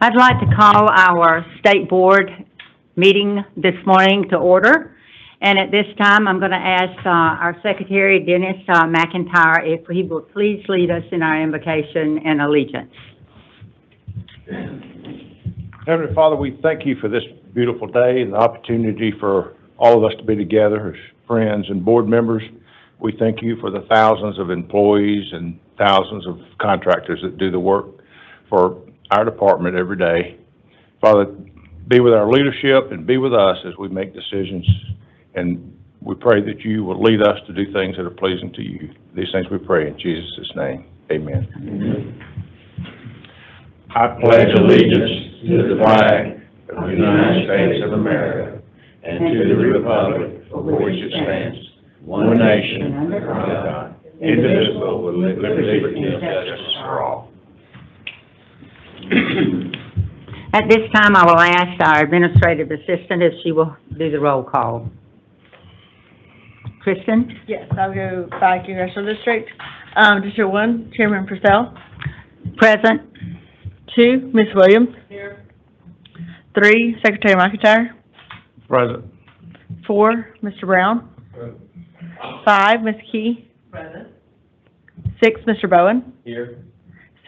I'd like to call our state board meeting this morning to order. And at this time, I'm going to ask our secretary, Dennis McIntyre, if he will please lead us in our invocation and allegiance. Heavenly Father, we thank you for this beautiful day and the opportunity for all of us to be together as friends and board members. We thank you for the thousands of employees and thousands of contractors that do the work for our department every day. Father, be with our leadership and be with us as we make decisions, and we pray that you will lead us to do things that are pleasing to you. These things we pray in Jesus' name. Amen. Amen. I pledge allegiance to the flag of the United States of America and to the republic for which it stands, one nation, under God, indivisible, with liberty and justice for all. At this time, I will ask our administrative assistant if she will do the roll call. Kristen? Yes, I'll go by congressional district. District 1, Chairman Purcell. Present. 2, Ms. Williams. Here. 3, Secretary McIntyre. Present. 4, Mr. Brown. Present. 5, Ms. Key. Present. 6, Mr. Bowen. Here.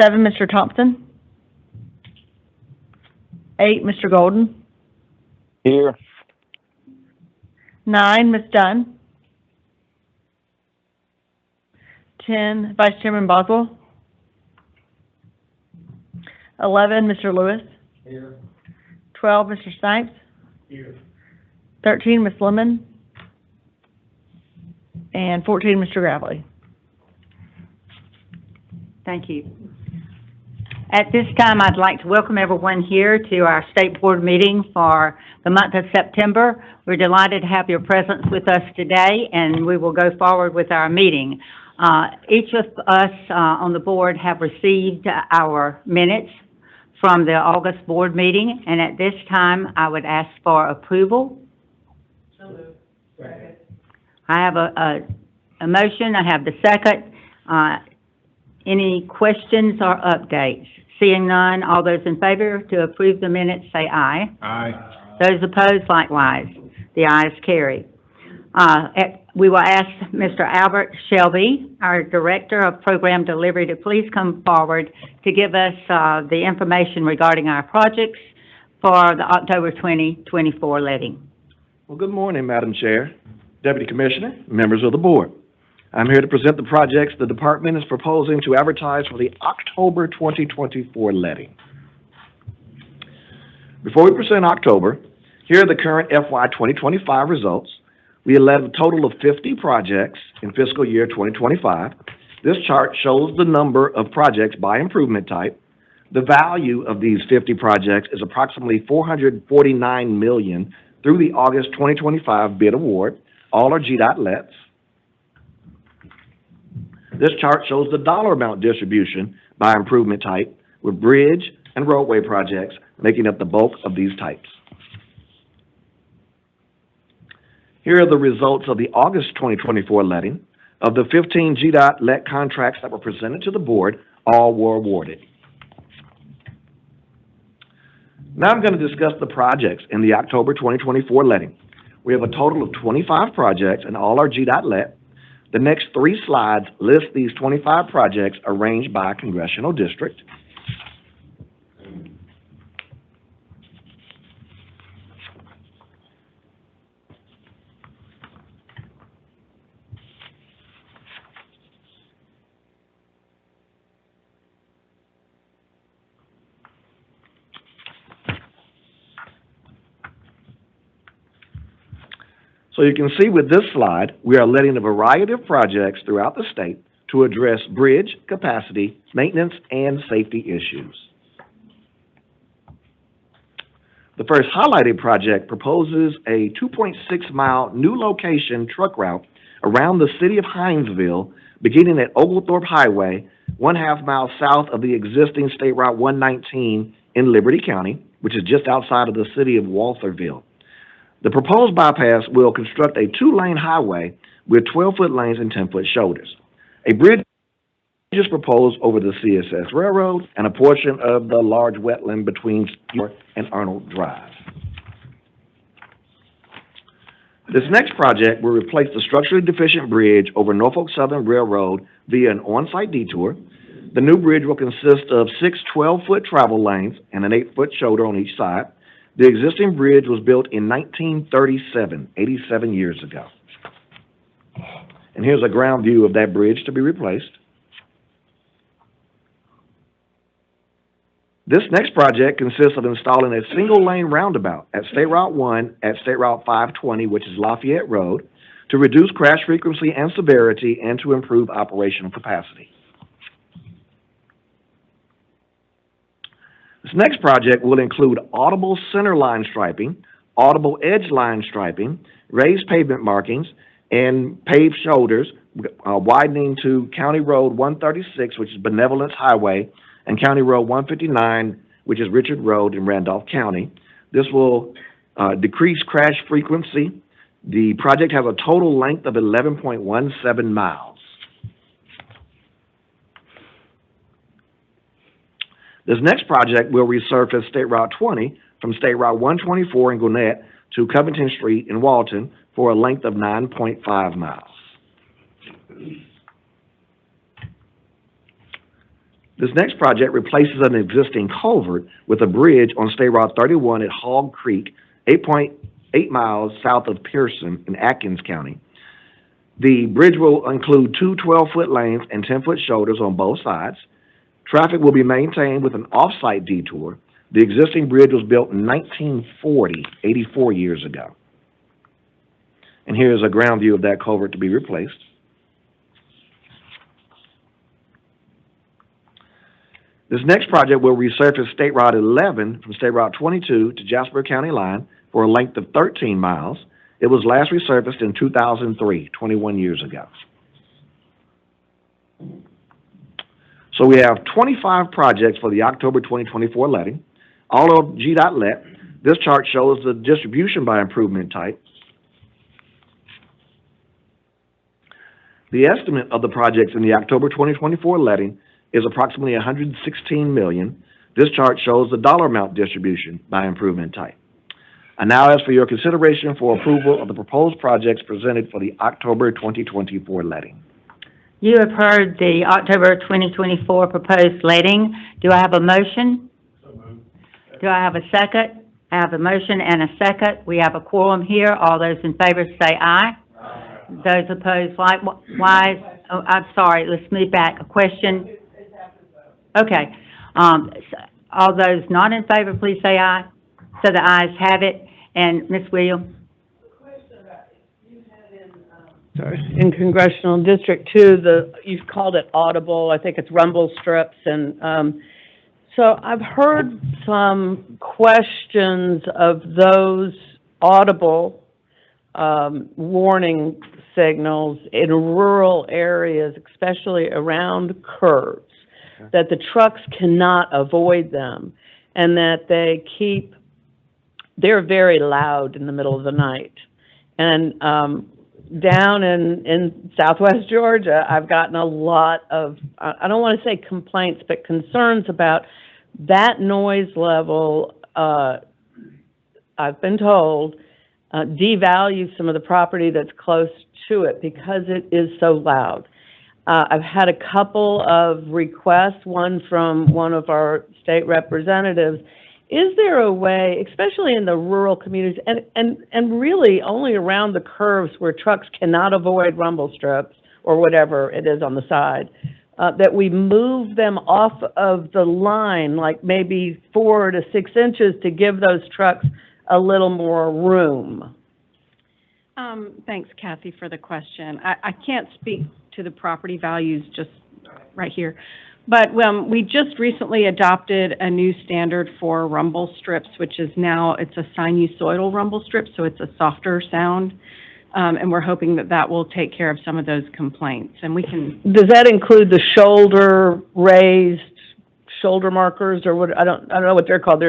7, Mr. Thompson. 8, Mr. Golden. Here. 9, Ms. Dunn. 10, Vice Chairman Boswell. 11, Mr. Lewis. Here. 12, Mr. Snipes. Here. 13, Ms. Lemon. And 14, Mr. Gravely. Thank you. At this time, I'd like to welcome everyone here to our state board meeting for the month of September. We're delighted to have your presence with us today, and we will go forward with our meeting. Each of us on the board have received our minutes from the August board meeting, and at this time, I would ask for approval. So moved. Second. I have a motion. I have the second. Any questions or updates? Seeing none, all those in favor to approve the minutes say aye. Aye. Those opposed, likewise. The ayes carry. We will ask Mr. Albert Shelby, our Director of Program Delivery, to please come forward to give us the information regarding our projects for the October 2024 letting. Well, good morning, Madam Chair, Deputy Commissioner, members of the board. I'm here to present the projects the department is proposing to advertise for the October 2024 letting. Before we present October, here are the current FY 2025 results. We have led a total of 50 projects in fiscal year 2025. This chart shows the number of projects by improvement type. The value of these 50 projects is approximately $449 million through the August 2025 bid award. All are GDOT lets. This chart shows the dollar amount distribution by improvement type, with bridge and roadway projects making up the bulk of these types. Here are the results of the August 2024 letting. Of the 15 GDOT let contracts that were presented to the board, all were awarded. Now I'm going to discuss the projects in the October 2024 letting. We have a total of 25 projects and all are GDOT let. The next 3 slides list these 25 projects arranged by congressional district. So you can see with this slide, we are letting a variety of projects throughout the state to address bridge capacity, maintenance, and safety issues. The first highlighted project proposes a 2.6-mile new location truck route around the city of Hinesville, beginning at Oglethorpe Highway, 1/2 mile south of the existing State Route 119 in Liberty County, which is just outside of the city of Waltherville. The proposed bypass will construct a 2-lane highway with 12-foot lanes and 10-foot shoulders. A bridge bridges proposed over the CSX Railroad and a portion of the large wetland between Seymour and Arnold Drive. This next project will replace the structurally deficient bridge over Norfolk Southern Railroad via an on-site detour. The new bridge will consist of 6 12-foot travel lanes and an 8-foot shoulder on each side. The existing bridge was built in 1937, 87 years ago. And here's a ground view of that bridge to be replaced. This next project consists of installing a single-lane roundabout at State Route 1 at State Route 520, which is Lafayette Road, to reduce crash frequency and severity and to improve operational capacity. This next project will include audible center line striping, audible edge line striping, raised pavement markings, and paved shoulders, widening to County Road 136, which is Benevolence Highway, and County Road 159, which is Richard Road in Randolph County. This will decrease crash frequency. The project has a total length of 11.17 miles. This next project will resurface State Route 20 from State Route 124 in Gwinnett to Covington Street in Walton for a length of 9.5 miles. This next project replaces an existing culvert with a bridge on State Route 31 at Hog Creek, 8.8 miles south of Pearson in Atkins County. The bridge will include 2 12-foot lanes and 10-foot shoulders on both sides. Traffic will be maintained with an off-site detour. The existing bridge was built in 1940, 84 years ago. And here's a ground view of that culvert to be replaced. This next project will resurface State Route 11 from State Route 22 to Jasper County line for a length of 13 miles. It was last resurfaced in 2003, 21 years ago. So we have 25 projects for the October 2024 letting, all of GDOT let. This chart shows the distribution by improvement type. The estimate of the projects in the October 2024 letting is approximately $116 million. This chart shows the dollar amount distribution by improvement type. I now ask for your consideration for approval of the proposed projects presented for the October 2024 letting. You have heard the October 2024 proposed letting. Do I have a motion? Do I have a second? I have a motion and a second. We have a quorum here. All those in favor say aye. Aye. Those opposed, likewise. Oh, I'm sorry, let's move back. A question? Okay. All those not in favor, please say aye. So the ayes have it. And Ms. Williams? Sorry, in Congressional District 2, you've called it audible, I think it's rumble strips, and so I've heard some questions of those audible warning signals in rural areas, especially around curves, that the trucks cannot avoid them, and that they're very loud in the middle of the night. And down in Southwest Georgia, I've gotten a lot of, I don't want to say complaints, but concerns about that noise level. I've been told devalues some of the property that's close to it because it is so loud. I've had a couple of requests, one from one of our state representatives. Is there a way, especially in the rural communities, and really only around the curves where trucks cannot avoid rumble strips or whatever it is on the side, that we move them off of the line, like maybe 4 to 6 inches, to give those trucks a little more room? Thanks, Kathy, for the question. I can't speak to the property values just right here. But we just recently adopted a new standard for rumble strips, which is now, it's a sinusoidal rumble strip, so it's a softer sound. And we're hoping that will take care of some of those complaints. And we can... Does that include the raised shoulder markers, or what? I don't know what they're called.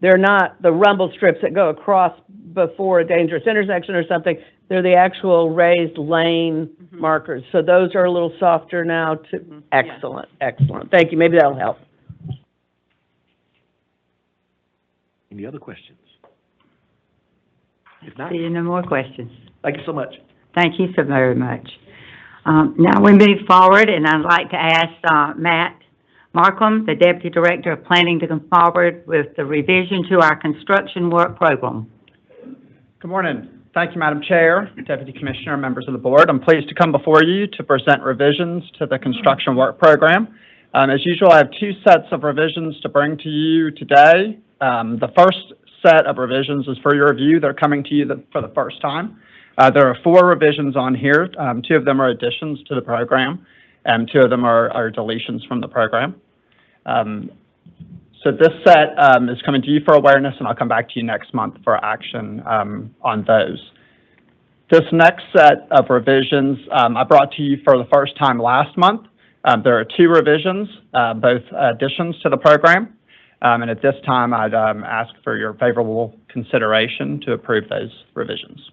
They're not the rumble strips that go across before a dangerous intersection or something. They're the actual raised lane markers. So those are a little softer now too. Excellent, excellent. Thank you. Maybe that'll help. Any other questions? If not, See no more questions. thank you so much. Thank you so very much. Now we move forward, and I'd like to ask, Matt Markham, the Deputy Director of Planning, to come forward with the revision to our construction work program. Good morning. Thank you, Madam Chair, Deputy Commissioner, members of the board. I'm pleased to come before you to present revisions to the construction work program. As usual, I have two sets of revisions to bring to you today. The first set of revisions is for your review. They're coming to you for the first time. There are 4 revisions on here. 2 of them are additions to the program, and 2 of them are deletions from the program. So this set is coming to you for awareness, and I'll come back to you next month for action on those. This next set of revisions I brought to you for the first time last month. There are 2 revisions, both additions to the program, and at this time I'd ask for your favorable consideration to approve those revisions.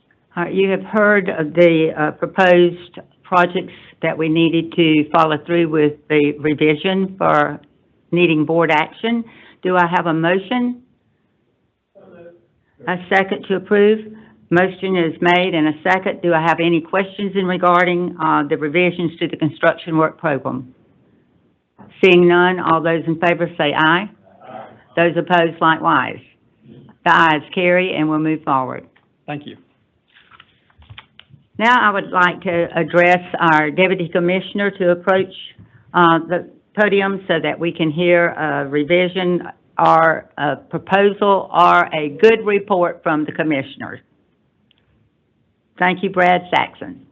You have heard of the proposed projects that we needed to follow through with the revision for needing board action. Do I have a motion? A second to approve? Motion is made and a second. Do I have any questions in regarding the revisions to the construction work program? Seeing none, all those in favor say aye. Aye. Those opposed likewise. The ayes carry, and we'll move forward. Thank you. Now I would like to address our Deputy Commissioner to approach the podium so that we can hear a revision or a proposal or a good report from the Commissioners. Thank you, Brad Saxon.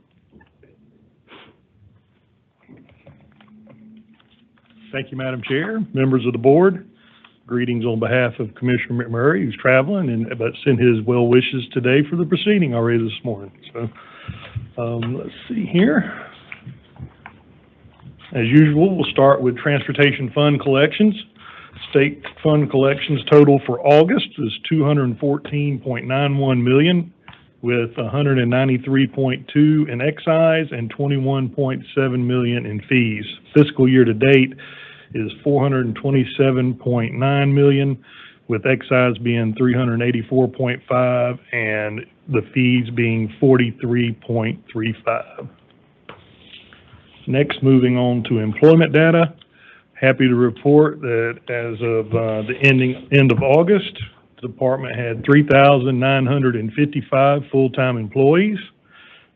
Thank you, Madam Chair, members of the board. Greetings on behalf of Commissioner McMurray, who's traveling, but sent his well wishes today for the proceeding already this morning. So, let's see here. As usual, we'll start with transportation fund collections. State fund collections total for August is $214.91 million, with $193.2 in excise and $21.7 million in fees. Fiscal year to date is $427.9 million, with excise being $384.5 and the fees being $43.35. Next, moving on to employment data. Happy to report that as of the end of August, the department had 3,955 full-time employees.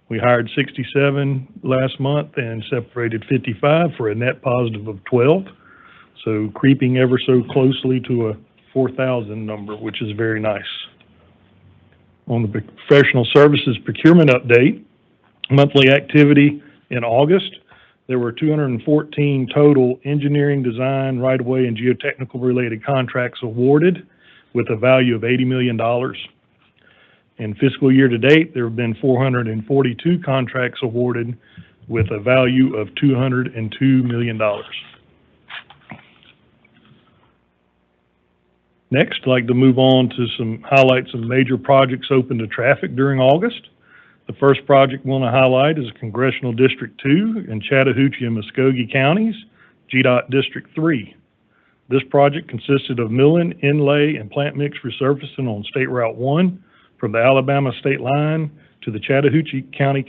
We hired 67 last month and separated 55 for a net positive of 12. So creeping ever so closely to a 4,000 number, which is very nice. On the professional services procurement update, monthly activity in August, there were 214 total engineering, design, right-of-way, and geotechnical related contracts awarded with a value of $80 million. In fiscal year to date, there have been 442 contracts awarded with a value of $202 million. Next, I'd like to move on to highlight some major projects open to traffic during August. The first project we want to highlight is Congressional District 2 in Chattahoochee and Muskogee counties, GDOT District 3. This project consisted of milling, inlay, and plant mix resurfacing on State Route 1 from the Alabama state line to the Chattahoochee County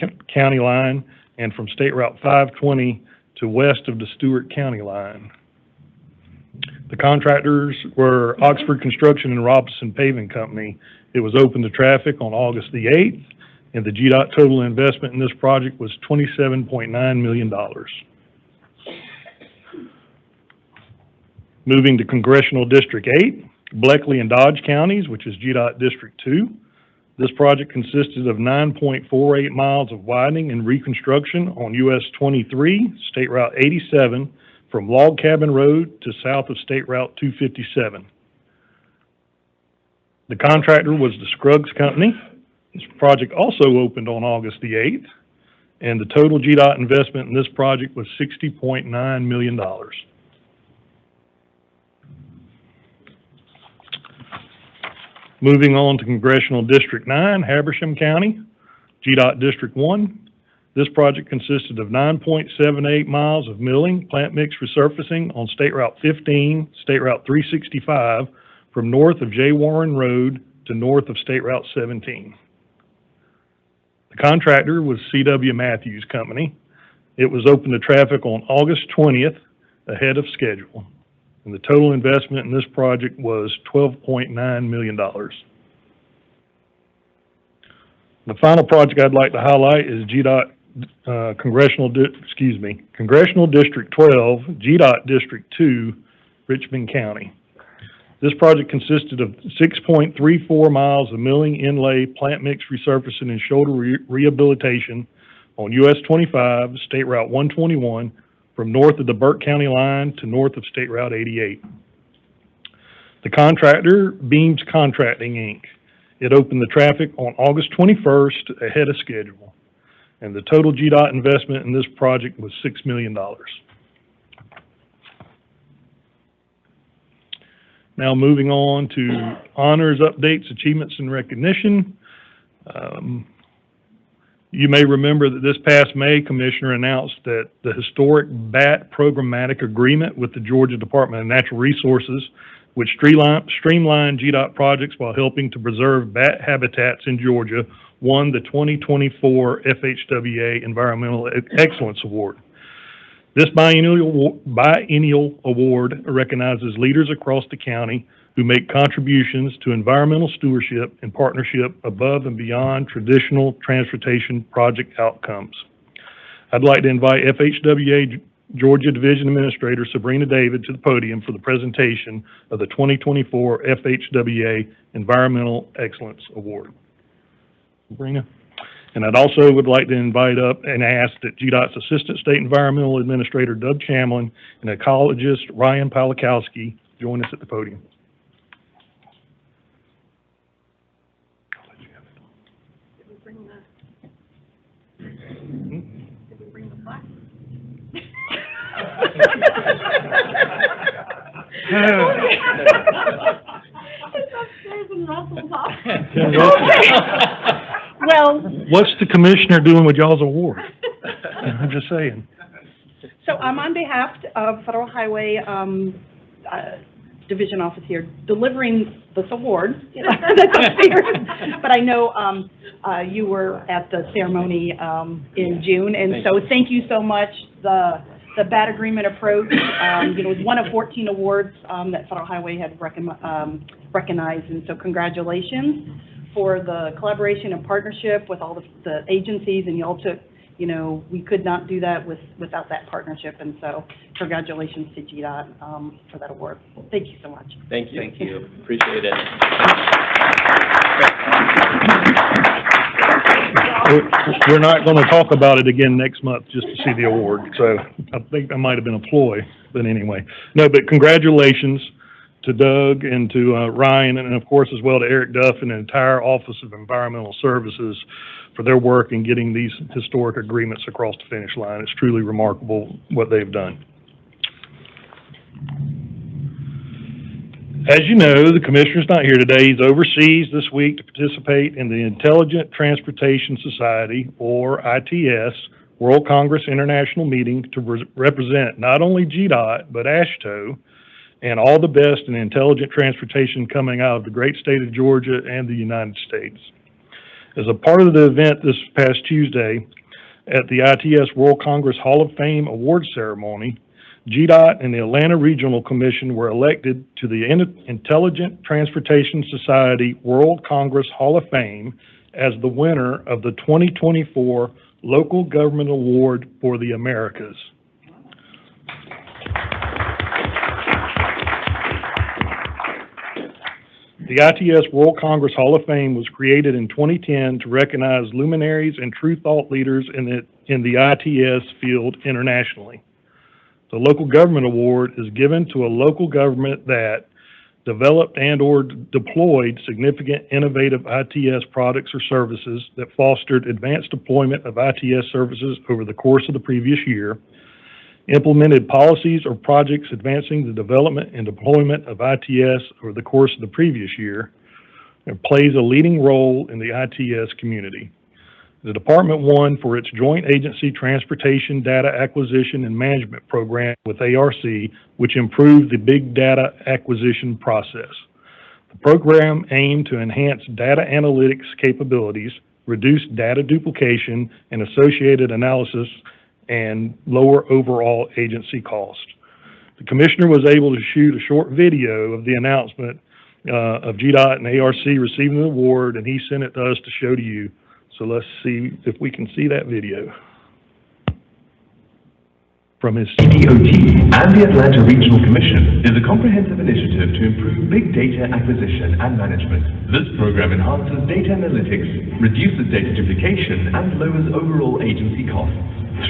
line, and from State Route 520 to west of the Stewart County line. The contractors were Oxford Construction and Robinson Paving Company. It was open to traffic on August the 8th, and the GDOT total investment in this project was $27.9 million. Moving to Congressional District 8, Bleckley and Dodge counties, which is GDOT District 2. This project consisted of 9.48 miles of widening and reconstruction on US 23, State Route 87, from Log Cabin Road to south of State Route 257. The contractor was the Scruggs Company. This project also opened on August the 8th, and the total GDOT investment in this project was $60.9 million. Moving on to Congressional District 9, Habersham County, GDOT District 1. This project consisted of 9.78 miles of milling, plant mix resurfacing on State Route 15, State Route 365, from north of J. Warren Road to north of State Route 17. The contractor was C.W. Matthews Company. It was open to traffic on August 20th, ahead of schedule. And the total investment in this project was $12.9 million. The final project I'd like to highlight is GDOT Congressional District 12, GDOT District 2, Richmond County. This project consisted of 6.34 miles of milling, inlay, plant mix resurfacing, and shoulder rehabilitation on US 25, State Route 121, from north of the Burke County line to north of State Route 88. The contractor, Beams Contracting, Inc. It opened the traffic on August 21st, ahead of schedule. And the total GDOT investment in this project was $6 million. Now moving on to honors, updates, achievements, and recognition. You may remember that this past May, Commissioner announced that the historic BAT programmatic agreement with the Georgia Department of Natural Resources, which streamlined GDOT projects while helping to preserve bat habitats in Georgia, won the 2024 FHWA Environmental Excellence Award. This biennial award recognizes leaders across the county who make contributions to environmental stewardship and partnership above and beyond traditional transportation project outcomes. I'd like to invite FHWA Georgia Division Administrator Sabrina David to the podium for the presentation of the 2024 FHWA Environmental Excellence Award. Sabrina. And I'd also would like to invite up and ask that GDOT's Assistant State Environmental Administrator Doug Chamlin and ecologist Ryan Palakowski join us at the podium. Well, What's the commissioner doing with y'all's award? I'm just saying. So I'm on behalf of Federal Highway Division Office here, delivering this award that's upstairs. But I know you were at the ceremony in June, and so thank you so much. The BAT agreement approach, was one of 14 awards that Federal Highway had recognized, and so congratulations for the collaboration and partnership with all the agencies, and y'all took, we could not do that without that partnership, and so congratulations to GDOT for that award. Thank you so much. Thank you. Thank you. Appreciate it. We're not going to talk about it again next month just to see the award, so I think that might have been a ploy, but anyway. No, but congratulations to Doug and to Ryan, and of course as well to Eric Duff and the entire Office of Environmental Services for their work in getting these historic agreements across the finish line. It's truly remarkable what they've done. As you know, the commissioner's not here today. He's overseas this week to participate in the Intelligent Transportation Society, or ITS, World Congress International meeting to represent not only GDOT, but AASHTO, and all the best in intelligent transportation coming out of the great state of Georgia and the United States. As a part of the event this past Tuesday at the ITS World Congress Hall of Fame Awards Ceremony, GDOT and the Atlanta Regional Commission were elected to the Intelligent Transportation Society World Congress Hall of Fame as the winner of the 2024 Local Government Award for the Americas. The ITS World Congress Hall of Fame was created in 2010 to recognize luminaries and true thought leaders in the ITS field internationally. The Local Government Award is given to a local government that developed and or deployed significant innovative ITS products or services that fostered advanced deployment of ITS services over the course of the previous year, implemented policies or projects advancing the development and deployment of ITS over the course of the previous year, and plays a leading role in the ITS community. The department won for its Joint Agency Transportation Data Acquisition and Management Program with ARC, which improved the big data acquisition process. The program aimed to enhance data analytics capabilities, reduce data duplication and associated analysis, and lower overall agency cost. The commissioner was able to shoot a short video of the announcement of GDOT and ARC receiving the award, and he sent it to us to show to you. So let's see if we can see that video from his DOT and the Atlanta Regional Commission is a comprehensive initiative to improve big data acquisition and management. This program enhances data analytics, reduces data duplication, and lowers overall agency costs.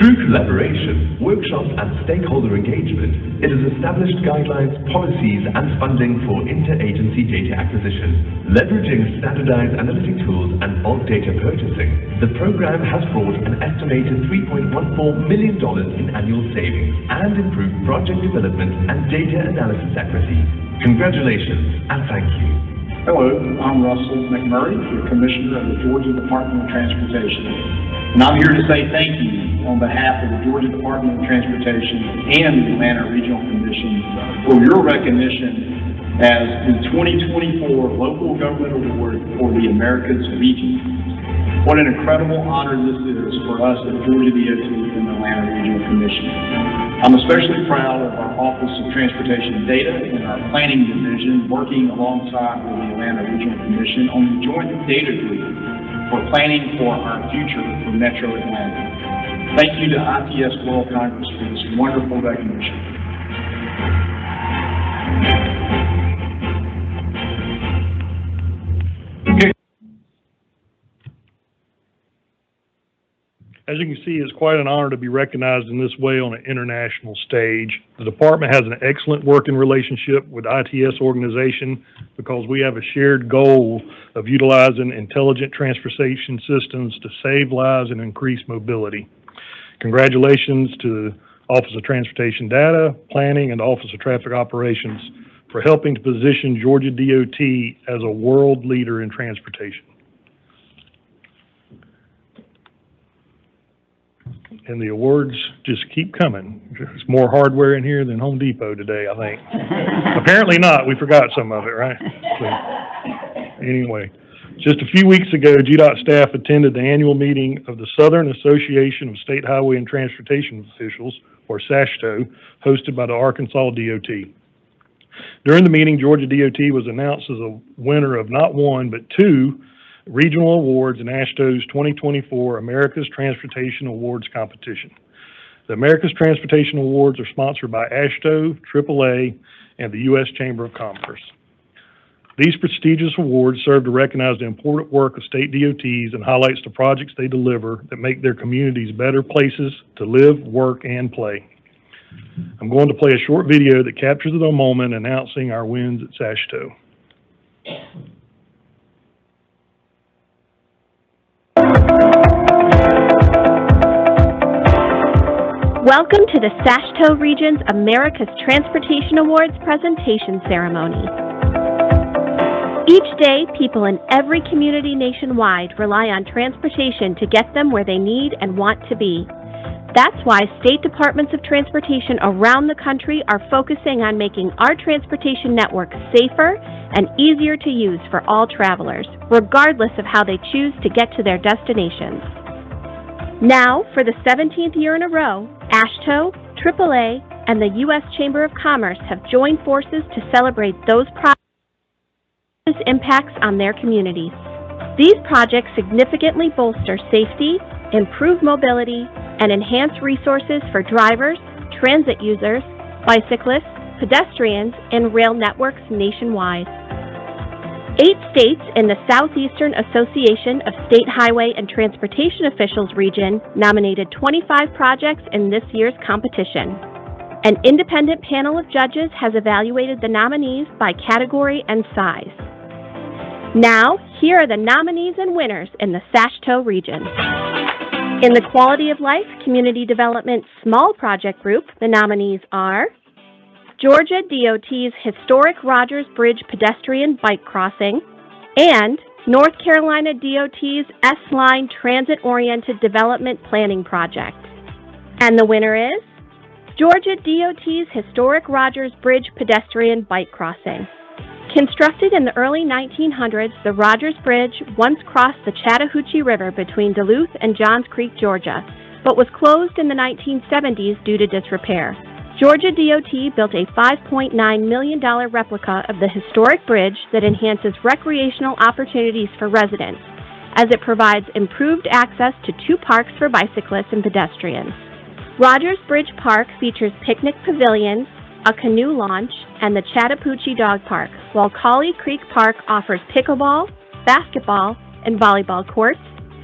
Through collaboration, workshops, and stakeholder engagement, it has established guidelines, policies, and funding for interagency data acquisition. Leveraging standardized analytic tools and bulk data purchasing, the program has brought an estimated $3.14 million in annual savings and improved project development and data analysis accuracy. Congratulations and thank you. Hello, I'm Russell McMurray, the Commissioner of the Georgia Department of Transportation. And I'm here to say thank you on behalf of the Georgia Department of Transportation and the Atlanta Regional Commission for your recognition as the 2024 Local Government Award for the Americas Region. What an incredible honor this is for us at Georgia DOT and the Atlanta Regional Commission. I'm especially proud of our Office of Transportation Data and our Planning Division working alongside with the Atlanta Regional Commission on the Joint Data Group for planning for our future for Metro Atlanta. Thank you to ITS World Congress for this wonderful recognition. As you can see, it's quite an honor to be recognized in this way on an international stage. The department has an excellent working relationship with ITS organization because we have a shared goal of utilizing intelligent transportation systems to save lives and increase mobility. Congratulations to the Office of Transportation Data, Planning, and Office of Traffic Operations for helping to position Georgia DOT as a world leader in transportation. And the awards just keep coming. There's more hardware in here than Home Depot today, I think. Apparently not. We forgot some of it, right? So, anyway, just a few weeks ago, GDOT staff attended the annual meeting of the Southern Association of State Highway and Transportation Officials, or SASHTO, hosted by the Arkansas DOT. During the meeting, Georgia DOT was announced as a winner of not one, but two regional awards in AASHTO's 2024 America's Transportation Awards competition. The America's Transportation Awards are sponsored by AASHTO, AAA, and the U.S. Chamber of Commerce. These prestigious awards serve to recognize the important work of state DOTs and highlights the projects they deliver that make their communities better places to live, work, and play. I'm going to play a short video that captures the moment announcing our wins at SASHTO. Welcome to the SASHTO Region's America's Transportation Awards presentation ceremony. Each day, people in every community nationwide rely on transportation to get them where they need and want to be. That's why state departments of transportation around the country are focusing on making our transportation network safer and easier to use for all travelers, regardless of how they choose to get to their destinations. Now, for the 17th year in a row, AASHTO, AAA, and the U.S. Chamber of Commerce have joined forces to celebrate those projects' impacts on their communities. These projects significantly bolster safety, improve mobility, and enhance resources for drivers, transit users, bicyclists, pedestrians, and rail networks nationwide. 8 states in the Southeastern Association of State Highway and Transportation Officials region nominated 25 projects in this year's competition. An independent panel of judges has evaluated the nominees by category and size. Now, here are the nominees and winners in the SASHTO region. In the Quality of Life Community Development Small Project Group, the nominees are Georgia DOT's Historic Rogers Bridge Pedestrian Bike Crossing, and North Carolina DOT's S-Line Transit-Oriented Development Planning Project. And the winner is Georgia DOT's historic Rogers Bridge pedestrian bike crossing. Constructed in the early 1900s, the Rogers Bridge once crossed the Chattahoochee River between Duluth and Johns Creek, Georgia, but was closed in the 1970s due to disrepair. Georgia DOT built a $5.9 million replica of the historic bridge that enhances recreational opportunities for residents, as it provides improved access to 2 parks for bicyclists and pedestrians. Rogers Bridge Park features picnic pavilions, a canoe launch, and the Chattahoochee Dog Park, while Collie Creek Park offers pickleball, basketball, and volleyball courts,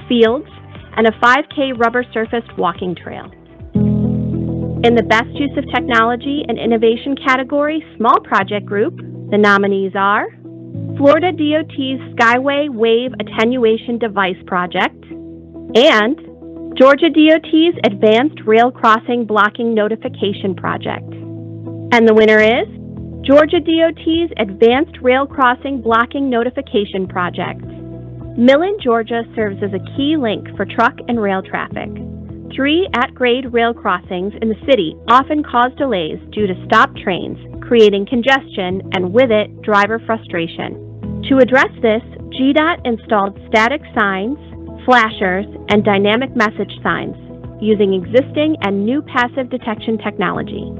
fields, and a 5K rubber-surfaced walking trail. In the Best Use of Technology and Innovation category, Small Project Group, the nominees are Florida DOT's Skyway Wave Attenuation Device Project and Georgia DOT's Advanced Rail Crossing Blocking Notification Project. And the winner is Georgia DOT's Advanced Rail Crossing Blocking Notification Project. Millen, Georgia serves as a key link for truck and rail traffic. 3 at-grade rail crossings in the city often cause delays due to stopped trains, creating congestion and with it, driver frustration. To address this, GDOT installed static signs, flashers, and dynamic message signs using existing and new passive detection technology.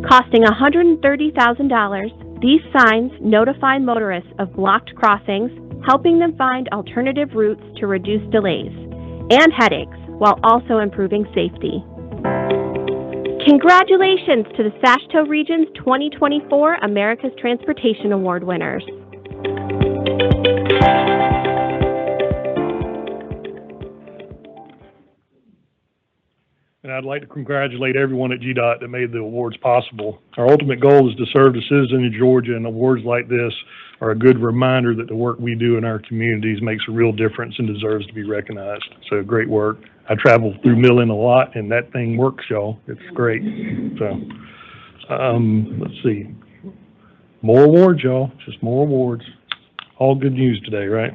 Costing $130,000, these signs notify motorists of blocked crossings, helping them find alternative routes to reduce delays and headaches, while also improving safety. Congratulations to the SASHTO Region's 2024 America's Transportation Award winners. And I'd like to congratulate everyone at GDOT that made the awards possible. Our ultimate goal is to serve the citizen of Georgia, and awards like this are a good reminder that the work we do in our communities makes a real difference and deserves to be recognized. So great work. I travel through Millen a lot, and that thing works, y'all. It's great. So, let's see. More awards, y'all. Just more awards. All good news today, right?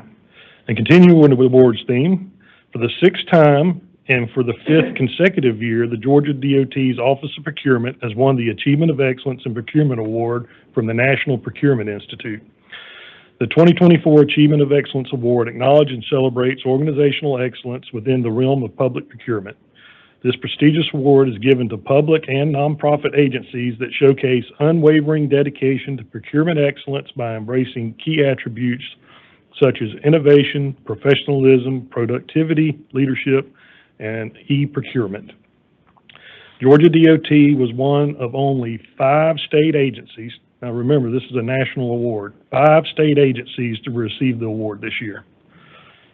And continuing with the awards theme, for the 6th time and for the 5th consecutive year, the Georgia DOT's Office of Procurement has won the Achievement of Excellence in Procurement Award from the National Procurement Institute. The 2024 Achievement of Excellence Award acknowledges and celebrates organizational excellence within the realm of public procurement. This prestigious award is given to public and nonprofit agencies that showcase unwavering dedication to procurement excellence by embracing key attributes such as innovation, professionalism, productivity, leadership, and e-procurement. Georgia DOT was one of only 5 state agencies. Now remember, this is a national award. 5 state agencies to receive the award this year.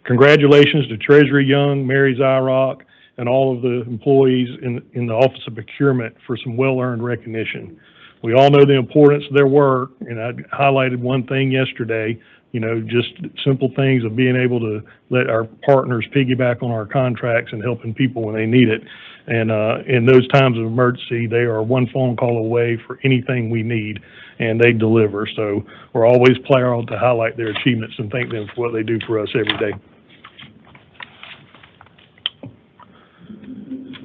Congratulations to Treasurer Young, Mary Zyrock, and all of the employees in the Office of Procurement for some well-earned recognition. We all know the importance of their work, and I highlighted one thing yesterday, you know, just simple things of being able to let our partners piggyback on our contracts and helping people when they need it. And in those times of emergency, they are one phone call away for anything we need, and they deliver. So we're always proud to highlight their achievements and thank them for what they do for us every day.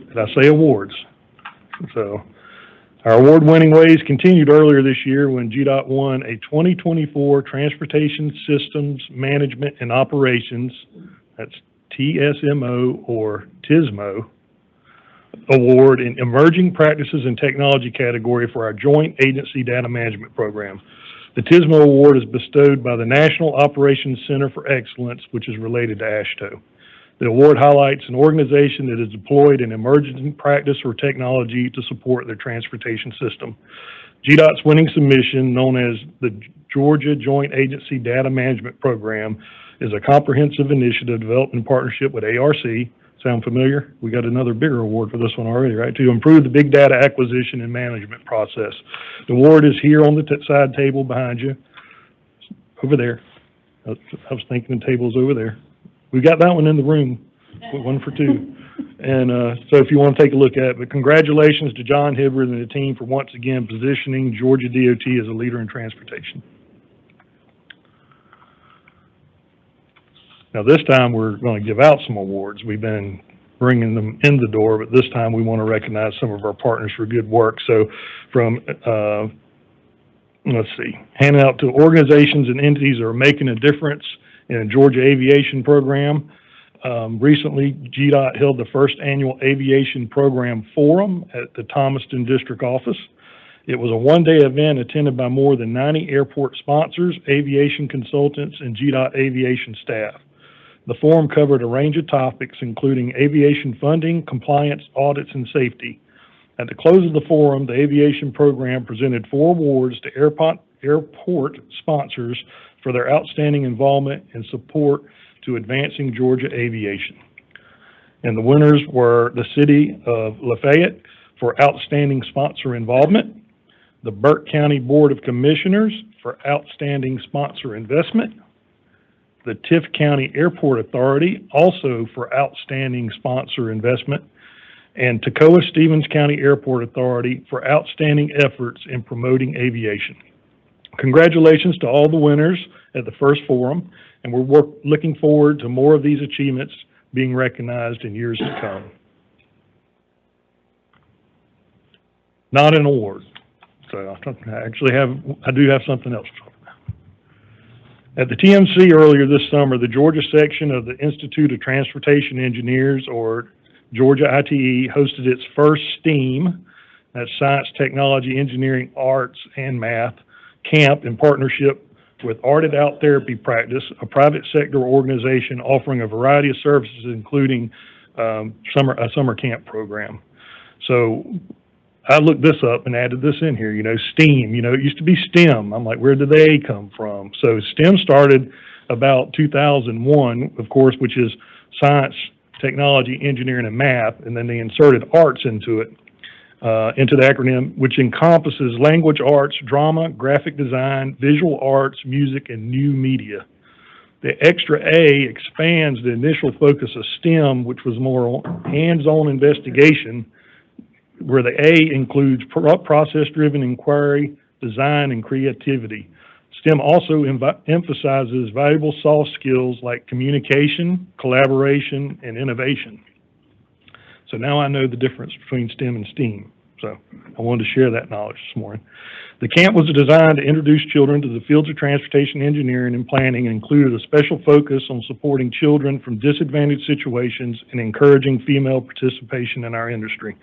Did I say awards? So our award-winning ways continued earlier this year when GDOT won a 2024 Transportation Systems Management and Operations, that's TSMO or TSMO, award in Emerging Practices and Technology category for our Joint Agency Data Management Program. The TSMO award is bestowed by the National Operations Center for Excellence, which is related to AASHTO. The award highlights an organization that has deployed an emerging practice or technology to support their transportation system. GDOT's winning submission, known as the Georgia Joint Agency Data Management Program, is a comprehensive initiative developed in partnership with ARC. Sound familiar? We got another bigger award for this one already, right? To improve the big data acquisition and management process. The award is here on the side table behind you, over there. I was thinking the table's over there. We got that one in the room, 1 for 2. And so if you want to take a look at it, but congratulations to John Hibbard and the team for once again positioning Georgia DOT as a leader in transportation. Now, this time, we're going to give out some awards. We've been bringing them in the door, but this time we want to recognize some of our partners for good work. So from, handing out to organizations and entities that are making a difference in the Georgia Aviation Program. Recently, GDOT held the first annual Aviation Program Forum at the Thomaston District Office. It was a one-day event attended by more than 90 airport sponsors, aviation consultants, and GDOT aviation staff. The forum covered a range of topics, including aviation funding, compliance, audits, and safety. At the close of the forum, the aviation program presented 4 awards to airport sponsors for their outstanding involvement and support to advancing Georgia aviation. And the winners were the City of Lafayette for outstanding sponsor involvement, the Burke County Board of Commissioners for outstanding sponsor investment, the Tift County Airport Authority also for outstanding sponsor investment, and Toccoa-Stevens County Airport Authority for outstanding efforts in promoting aviation. Congratulations to all the winners at the first forum, and we're looking forward to more of these achievements being recognized in years to come. Not an award. So I do have something else to talk about. At the TMC earlier this summer, the Georgia section of the Institute of Transportation Engineers, or Georgia ITE, hosted its first STEAM, that's Science, Technology, Engineering, Arts, and Math, camp in partnership with Arted Out Therapy Practice, a private sector organization offering a variety of services, including a summer camp program. So I looked this up and added this in here, STEAM, it used to be STEM. I'm like, where did the A come from? So STEM started about 2001, of course, which is Science, Technology, Engineering, and Math, and then they inserted arts into it, into the acronym, which encompasses language arts, drama, graphic design, visual arts, music, and new media. The extra A expands the initial focus of STEM, which was more hands-on investigation, where the A includes process-driven inquiry, design, and creativity. STEM also emphasizes valuable soft skills like communication, collaboration, and innovation. So now I know the difference between STEM and STEAM. So I wanted to share that knowledge this morning. The camp was designed to introduce children to the fields of transportation engineering and planning, and included a special focus on supporting children from disadvantaged situations and encouraging female participation in our industry.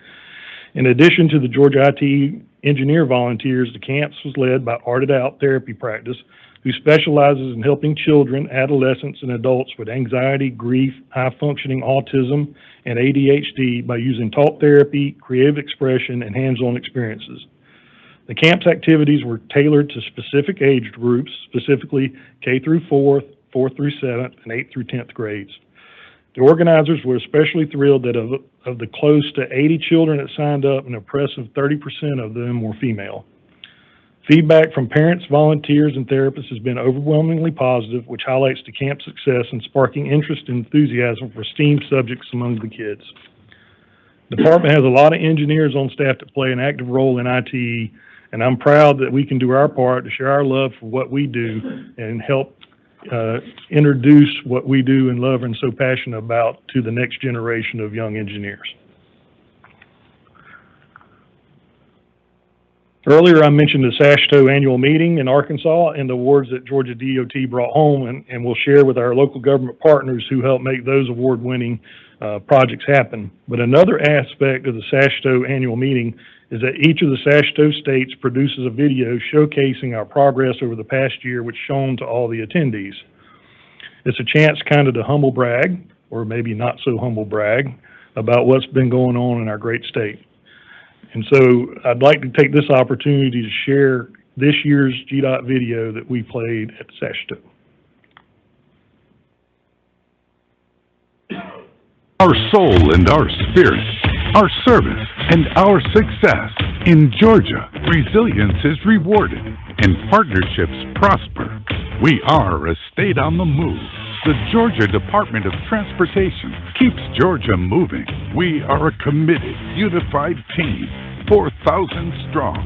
In addition to the Georgia ITE engineer volunteers, the camps was led by Arted Out Therapy Practice, who specializes in helping children, adolescents, and adults with anxiety, grief, high-functioning autism, and ADHD by using talk therapy, creative expression, and hands-on experiences. The camp's activities were tailored to specific age groups, specifically K through 4th, 4th through 7th, and 8th through 10th grades. The organizers were especially thrilled that of the close to 80 children that signed up, an impressive 30% of them were female. Feedback from parents, volunteers, and therapists has been overwhelmingly positive, which highlights the camp's success in sparking interest and enthusiasm for STEAM subjects among the kids. The department has a lot of engineers on staff that play an active role in ITE, and I'm proud that we can do our part to share our love for what we do and help introduce what we do and love and so passionate about to the next generation of young engineers. Earlier, I mentioned the SASHTO annual meeting in Arkansas and the awards that Georgia DOT brought home, and we'll share with our local government partners who help make those award-winning projects happen. But another aspect of the SASHTO annual meeting is that each of the SASHTO states produces a video showcasing our progress over the past year, which is shown to all the attendees. It's a chance kind of to humble brag, or maybe not so humble brag, about what's been going on in our great state. And so I'd like to take this opportunity to share this year's GDOT video that we played at SASHTO. Our soul and our spirit, our service and our success. In Georgia, resilience is rewarded and partnerships prosper. We are a state on the move. The Georgia Department of Transportation keeps Georgia moving. We are a committed, unified team, 4,000 strong,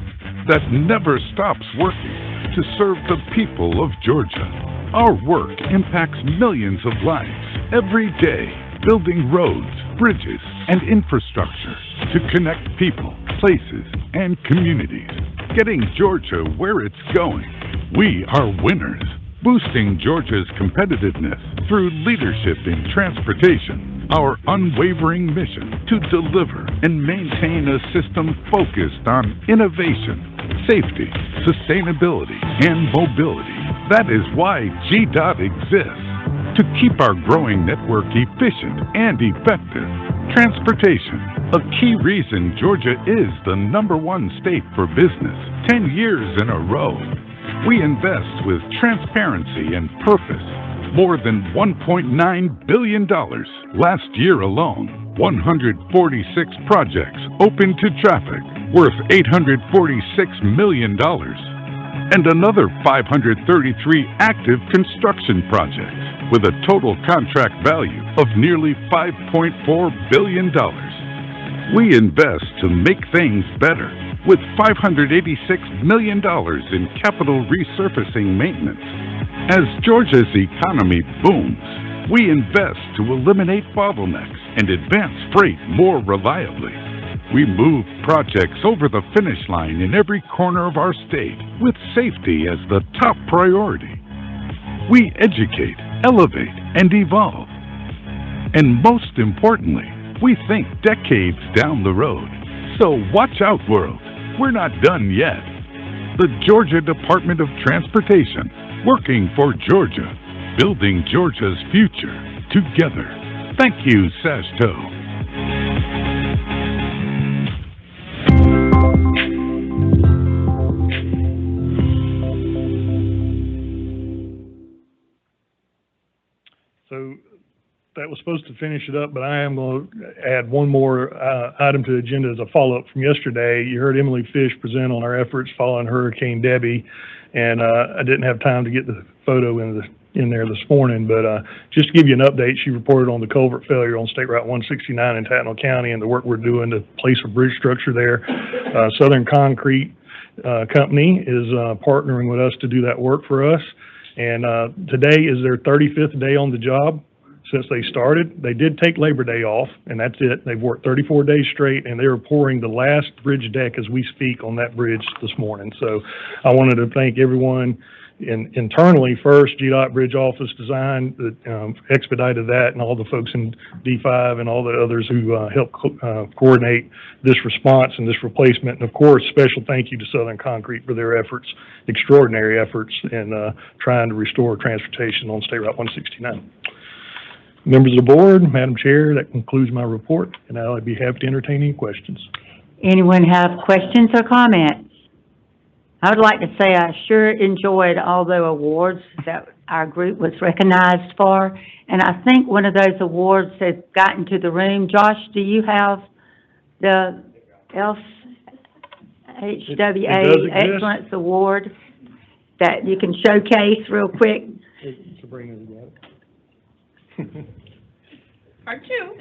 that never stops working to serve the people of Georgia. Our work impacts millions of lives every day, building roads, bridges, and infrastructure to connect people, places, and communities, getting Georgia where it's going. We are winners, boosting Georgia's competitiveness through leadership in transportation, our unwavering mission to deliver and maintain a system focused on innovation, safety, sustainability, and mobility. That is why GDOT exists, to keep our growing network efficient and effective. Transportation, a key reason Georgia is the #1 state for business 10 years in a row. We invest with transparency and purpose. More than $1.9 billion last year alone. 146 projects open to traffic worth $846 million. And another 533 active construction projects with a total contract value of nearly $5.4 billion. We invest to make things better with $586 million in capital resurfacing maintenance. As Georgia's economy booms, we invest to eliminate bottlenecks and advance freight more reliably. We move projects over the finish line in every corner of our state with safety as the top priority. We educate, elevate, and evolve. And most importantly, we think decades down the road. So watch out, world. We're not done yet. The Georgia Department of Transportation, working for Georgia, building Georgia's future together. Thank you, SASHTO. So that was supposed to finish it up, but I am going to add one more item to the agenda as a follow-up from yesterday. You heard Emily Fish present on our efforts following Hurricane Debbie, and I didn't have time to get the photo in there this morning, but just to give you an update, she reported on the culvert failure on State Route 169 in Tattnall County and the work we're doing to place a bridge structure there. Southern Concrete Company is partnering with us to do that work for us. And today is their 35th day on the job since they started. They did take Labor Day off, and that's it. They've worked 34 days straight, and they are pouring the last bridge deck as we speak on that bridge this morning. So I wanted to thank everyone internally first, GDOT Bridge Office Design that expedited that, and all the folks in D5 and all the others who helped coordinate this response and this replacement. And of course, special thank you to Southern Concrete for their efforts, extraordinary efforts in trying to restore transportation on State Route 169. Members of the board, Madam Chair, that concludes my report, and I'll be happy to entertain any questions. Anyone have questions or comments? I would like to say I sure enjoyed all the awards that our group was recognized for, and I think one of those awards has gotten to the room. Josh, do you have the HWA Excellence Award that you can showcase real quick? Sabrina's got it. Part two.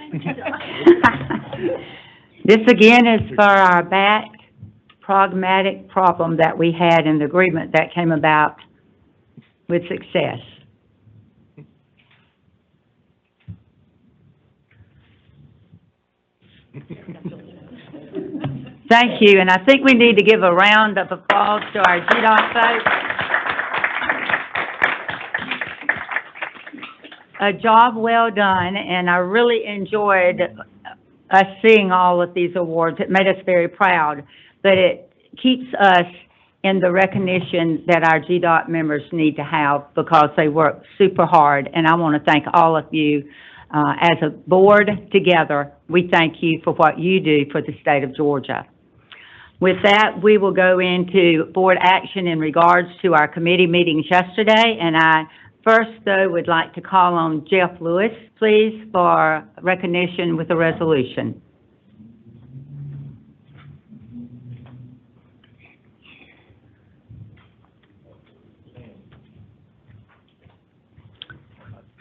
This again is for our pragmatic problem that we had in the agreement that came about with success. Thank you, and I think we need to give a round of applause to our GDOT folks. A job well done, and I really enjoyed us seeing all of these awards. It made us very proud, but it keeps us in the recognition that our GDOT members need to have because they work super hard, and I want to thank all of you. As a board together, we thank you for what you do for the state of Georgia. With that, we will go into board action in regards to our committee meetings yesterday, and I first, though, would like to call on Jeff Lewis, please, for recognition with a resolution.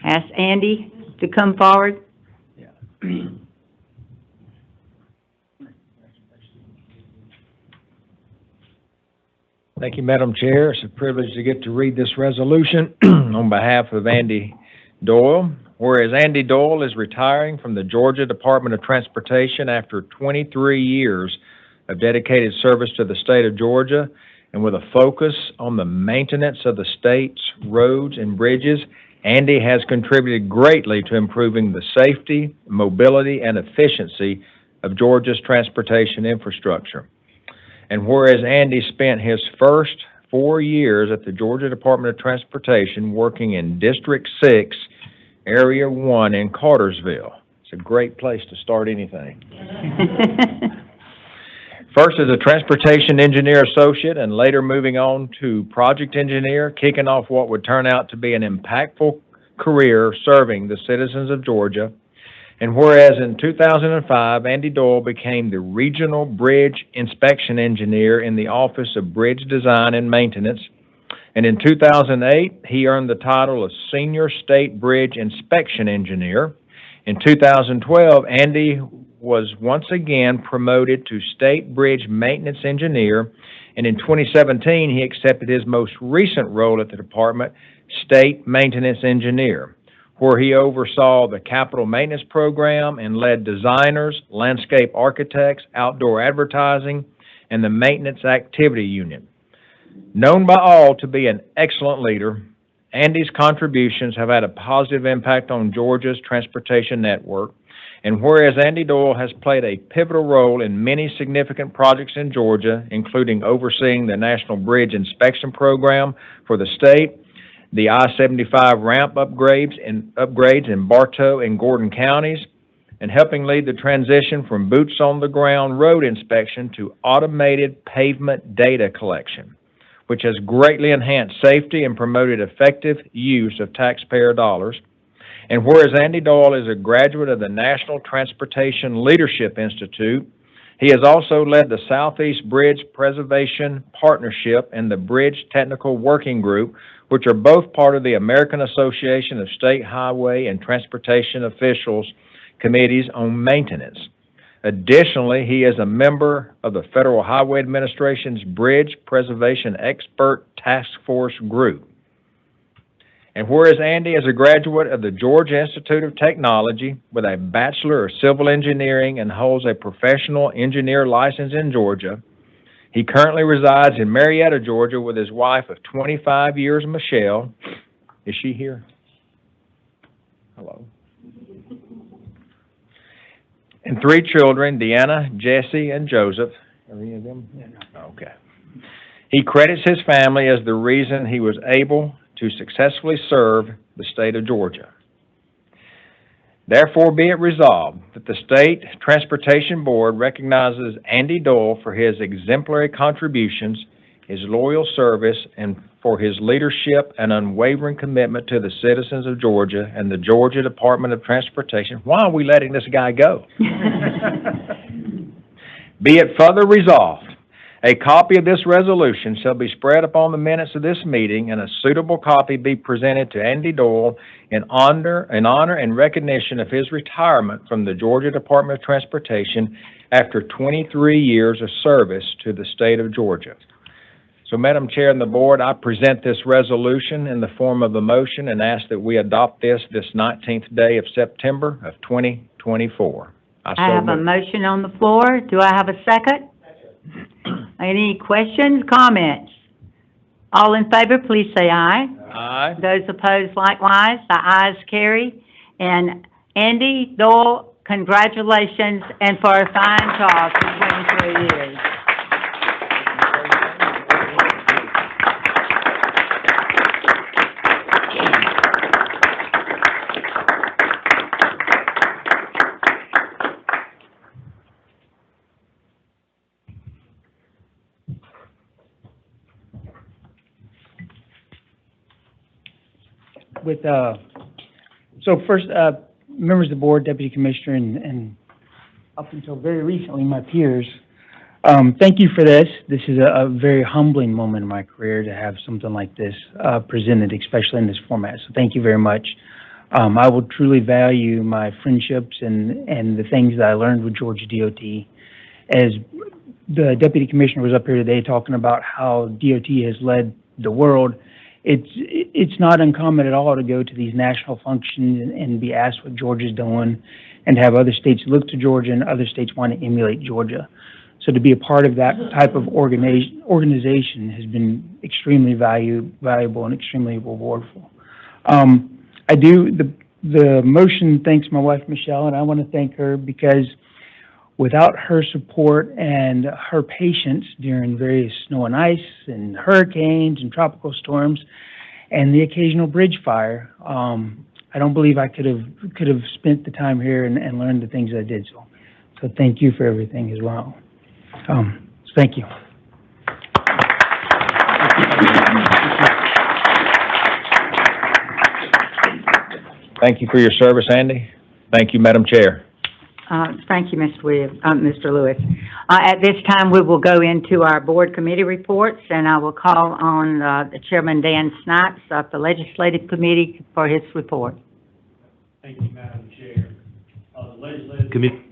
Ask Andy to come forward. Thank you, Madam Chair. It's a privilege to get to read this resolution on behalf of Andy Doyle. Whereas Andy Doyle is retiring from the Georgia Department of Transportation after 23 years of dedicated service to the state of Georgia, and with a focus on the maintenance of the state's roads and bridges, Andy has contributed greatly to improving the safety, mobility, and efficiency of Georgia's transportation infrastructure. And whereas Andy spent his first 4 years at the Georgia Department of Transportation working in District 6, Area 1 in Cartersville. It's a great place to start anything. First as a transportation engineer associate and later moving on to project engineer, kicking off what would turn out to be an impactful career serving the citizens of Georgia. And whereas in 2005, Andy Doyle became the Regional Bridge Inspection Engineer in the Office of Bridge Design and Maintenance, and in 2008, he earned the title of Senior State Bridge Inspection Engineer. In 2012, Andy was once again promoted to State Bridge Maintenance Engineer, and in 2017, he accepted his most recent role at the department, State Maintenance Engineer, where he oversaw the capital maintenance program and led designers, landscape architects, outdoor advertising, and the maintenance activity unit. Known by all to be an excellent leader, Andy's contributions have had a positive impact on Georgia's transportation network, and whereas Andy Doyle has played a pivotal role in many significant projects in Georgia, including overseeing the National Bridge Inspection Program for the state, the I-75 ramp upgrades in Bartow and Gordon counties, and helping lead the transition from boots-on-the-ground road inspection to automated pavement data collection, which has greatly enhanced safety and promoted effective use of taxpayer dollars. And whereas Andy Doyle is a graduate of the National Transportation Leadership Institute, he has also led the Southeast Bridge Preservation Partnership and the Bridge Technical Working Group, which are both part of the American Association of State Highway and Transportation Officials Committees on Maintenance. Additionally, he is a member of the Federal Highway Administration's Bridge Preservation Expert Task Force Group. And whereas Andy is a graduate of the Georgia Institute of Technology with a Bachelor of Civil Engineering and holds a professional engineer license in Georgia, he currently resides in Marietta, Georgia with his wife of 25 years, Michelle. Is she here? Hello. And 3 children, Deanna, Jesse, and Joseph. Are any of them? Okay. He credits his family as the reason he was able to successfully serve the state of Georgia. Therefore, be it resolved that the State Transportation Board recognizes Andy Doyle for his exemplary contributions, his loyal service, and for his leadership and unwavering commitment to the citizens of Georgia and the Georgia Department of Transportation. Why are we letting this guy go? Be it further resolved, a copy of this resolution shall be spread upon the minutes of this meeting, and a suitable copy be presented to Andy Doyle in honor and recognition of his retirement from the Georgia Department of Transportation after 23 years of service to the state of Georgia. So, Madam Chair and the Board, I present this resolution in the form of a motion and ask that we adopt this 19th day of September of 2024. I have a motion on the floor. Do I have a second? Any questions, comments? All in favor, please say aye. Aye. Those opposed likewise, the ayes carry. And Andy Doyle, congratulations and for a fine job for 23 years. With, so first, members of the board, deputy commissioner, and up until very recently, my peers, thank you for this. This is a very humbling moment in my career to have something like this presented, especially in this format. So thank you very much. I will truly value my friendships and the things that I learned with Georgia DOT as the deputy commissioner was up here today talking about how DOT has led the world. It's not uncommon at all to go to these national functions and be asked what Georgia's doing, and have other states look to Georgia and other states want to emulate Georgia. So to be a part of that type of organization has been extremely valuable and extremely rewardful. The motion thanks my wife, Michelle, and I want to thank her because without her support and her patience during various snow and ice and hurricanes and tropical storms and the occasional bridge fire, I don't believe I could have spent the time here and learned the things I did. So thank you for everything as well. Thank you. Thank you for your service, Andy. Thank you, Madam Chair. Thank you, Mr. Lewis. At this time, we will go into our board committee reports, and I will call on the Chairman Dan Snipes of the Legislative Committee for his report. Thank you, Madam Chair. The Legislative Committee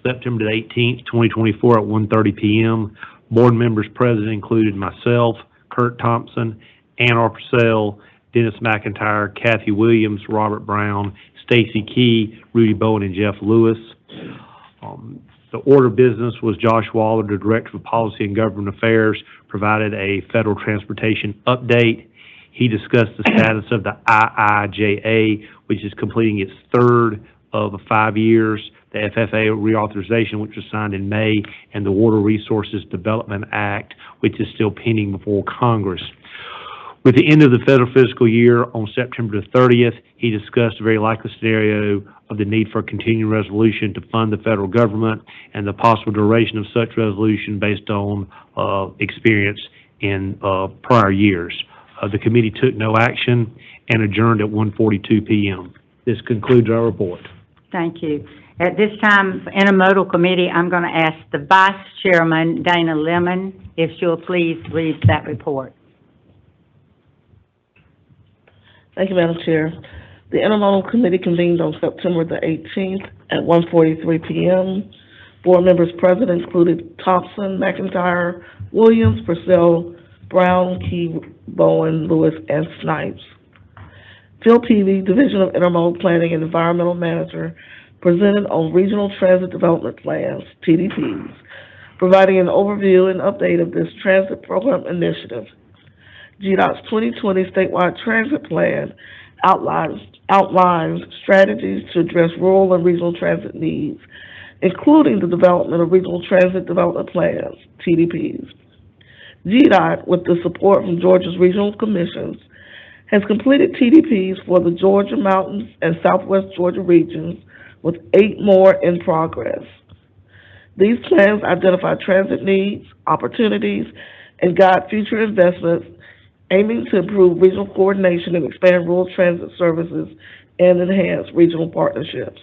September the 18th, 2024 at 1:30 p.m. Board members present included myself, Kurt Thompson, Ann R. Purcell, Dennis McIntyre, Kathy Williams, Robert Brown, Stacy Key, Rudy Bowen, and Jeff Lewis. The order of business was Josh Waller, the Director of Policy and Government Affairs, provided a federal transportation update. He discussed the status of the IIJA, which is completing its third of 5 years, the FFA reauthorization, which was signed in May, and the Water Resources Development Act, which is still pending before Congress. With the end of the federal fiscal year on September the 30th, he discussed a very likely scenario of the need for a continuing resolution to fund the federal government and the possible duration of such resolution based on experience in prior years. The committee took no action and adjourned at 1:42 p.m. This concludes our report. Thank you. At this time, Intermodal Committee, I'm going to ask the Vice Chairman, Dana Lemon, if she'll please read that report. Thank you, Madam Chair. The Intermodal Committee convened on September the 18th at 1:43 p.m. Board members present included Thompson, McIntyre, Williams, Purcell, Brown, Key, Bowen, Lewis, and Snipes. Phil Peavy, Division of Intermodal Planning and Environmental Manager, presented on Regional Transit Development Plans, TDPs, providing an overview and update of this transit program initiative. GDOT's 2020 statewide transit plan outlines strategies to address rural and regional transit needs, including the development of Regional Transit Development Plans, TDPs. GDOT, with the support from Georgia's regional commissions, has completed TDPs for the Georgia Mountains and Southwest Georgia regions, with 8 more in progress. These plans identify transit needs, opportunities, and guide future investments, aiming to improve regional coordination and expand rural transit services and enhance regional partnerships.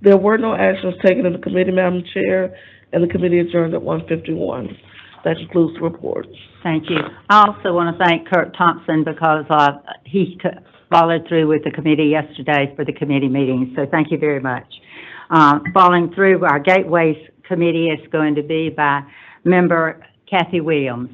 There were no actions taken in the committee, Madam Chair, and the committee adjourned at 1:51. That concludes the report. Thank you. I also want to thank Kurt Thompson because he followed through with the committee yesterday for the committee meeting, so thank you very much. Following through, our Gateways Committee is going to be by Member Kathy Williams.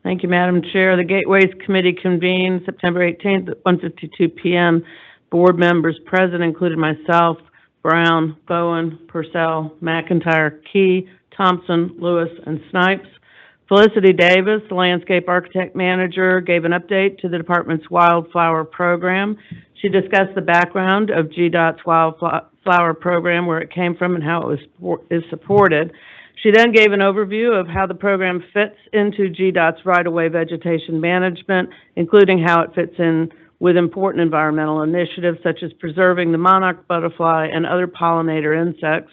Thank you, Madam Chair. The Gateways Committee convened September 18th at 1:52 p.m. Board members present included myself, Brown, Bowen, Purcell, McIntyre, Key, Thompson, Lewis, and Snipes. Felicity Davis, the Landscape Architect Manager, gave an update to the department's wildflower program. She discussed the background of GDOT's wildflower program, where it came from and how it is supported. She then gave an overview of how the program fits into GDOT's right-of-way vegetation management, including how it fits in with important environmental initiatives such as preserving the monarch butterfly and other pollinator insects.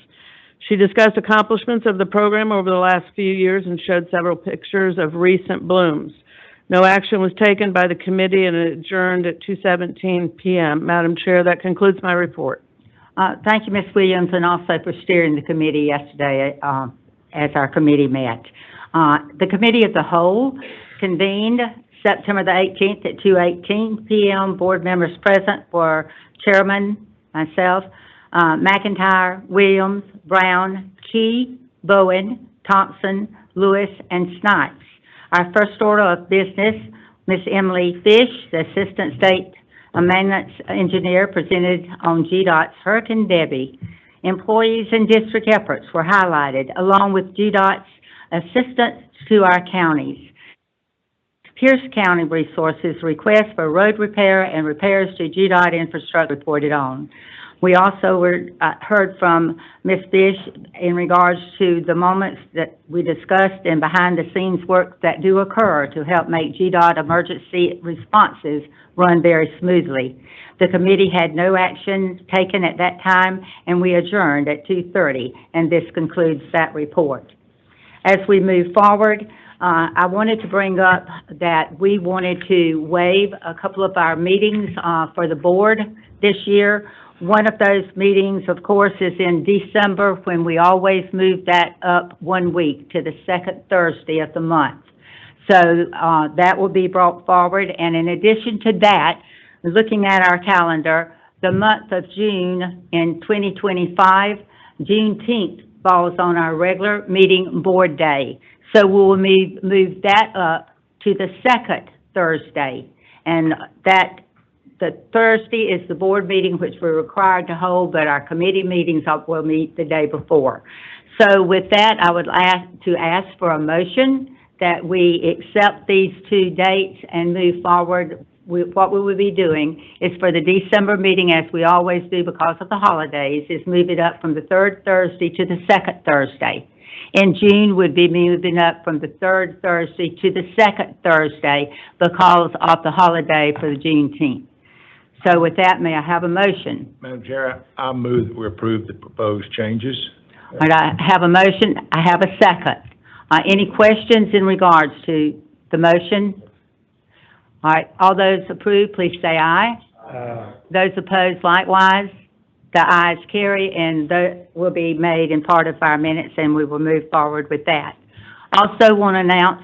She discussed accomplishments of the program over the last few years and showed several pictures of recent blooms. No action was taken by the committee and it adjourned at 2:17 p.m. Madam Chair, that concludes my report. Thank you, Ms. Williams, and also for steering the committee yesterday as our committee met. The Committee of the Whole convened September the 18th at 2:18 p.m. Board members present were Chairman, myself, McIntyre, Williams, Brown, Key, Bowen, Thompson, Lewis, and Snipes. Our first order of business, Ms. Emily Fish, the Assistant State Maintenance Engineer, presented on GDOT's Hurricane Debbie. Employees and district efforts were highlighted, along with GDOT's assistance to our counties. Pierce County Resources request for road repair and repairs to GDOT infrastructure reported on. We also heard from Ms. Fish in regards to the moments that we discussed and behind-the-scenes work that do occur to help make GDOT emergency responses run very smoothly. The committee had no action taken at that time, and we adjourned at 2:30, and this concludes that report. As we move forward, I wanted to bring up that we wanted to waive a couple of our meetings for the board this year. One of those meetings, of course, is in December, when we always move that up 1 week to the second Thursday of the month. So that will be brought forward. And in addition to that, looking at our calendar, the month of June in 2025, Juneteenth falls on our regular meeting board day. So we'll move that up to the second Thursday. And the Thursday is the board meeting, which we're required to hold, but our committee meetings will meet the day before. So with that, I would ask for a motion that we accept these two dates and move forward. What we will be doing is, for the December meeting, as we always do because of the holidays, is move it up from the third Thursday to the second Thursday. In June, we'd be moving up from the third Thursday to the second Thursday because of the holiday for the Juneteenth. So with that, may I have a motion? Madam Chair, I move that we approve the proposed changes. All right, I have a motion. I have a second. Any questions in regards to the motion? All right, all those approved, please say aye. Those opposed, likewise. The ayes carry, and that will be made in part of our minutes, and we will move forward with that. Also want to announce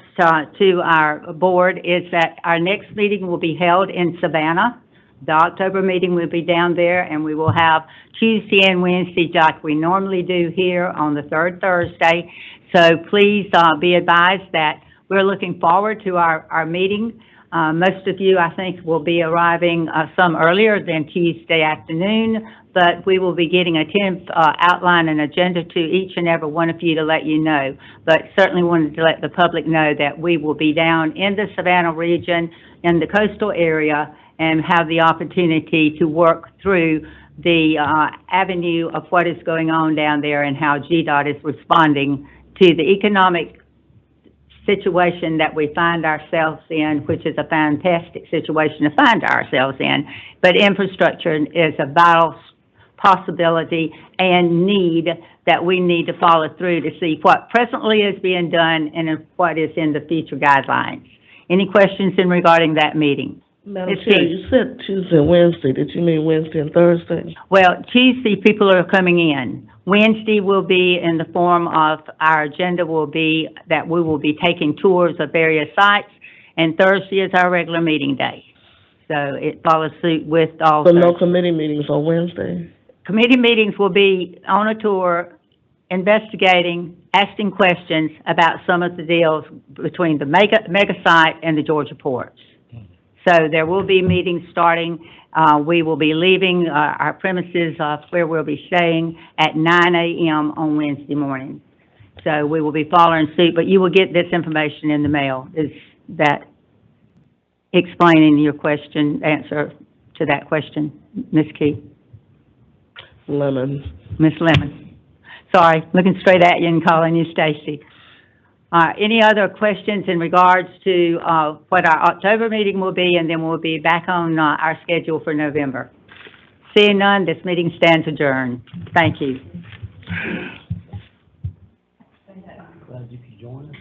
to our board is that our next meeting will be held in Savannah. The October meeting will be down there, and we will have Tuesday and Wednesday like we normally do here on the third Thursday. So please be advised that we're looking forward to our meeting. Most of you, I think, will be arriving some earlier than Tuesday afternoon, but we will be getting a outline and agenda to each and every one of you to let you know. But certainly wanted to let the public know that we will be down in the Savannah region, in the coastal area, and have the opportunity to work through the avenue of what is going on down there and how GDOT is responding to the economic situation that we find ourselves in, which is a fantastic situation to find ourselves in. But infrastructure is a vital possibility and need that we need to follow through to see what presently is being done and what is in the future guidelines. Any questions in regarding that meeting? Madam Chair, you said Tuesday and Wednesday. Did you mean Wednesday and Thursday? Well, Tuesday, people are coming in. Wednesday will be in the form of, our agenda will be that we will be taking tours of various sites, and Thursday is our regular meeting day. So it follows suit with all. So no committee meetings on Wednesday? Committee meetings will be on a tour, investigating, asking questions about some of the deals between the mega site and the Georgia ports. So there will be meetings starting. We will be leaving our premises where we'll be staying at 9 a.m. on Wednesday morning. So we will be following suit, but you will get this information in the mail. Is that explaining your question, answer to that question, Ms. Key? Lemon. Ms. Lemon. Sorry, looking straight at you and calling you Stacy. Any other questions in regards to what our October meeting will be, and then we'll be back on our schedule for November? Seeing none, this meeting stands adjourned. Thank you. Glad you could join us.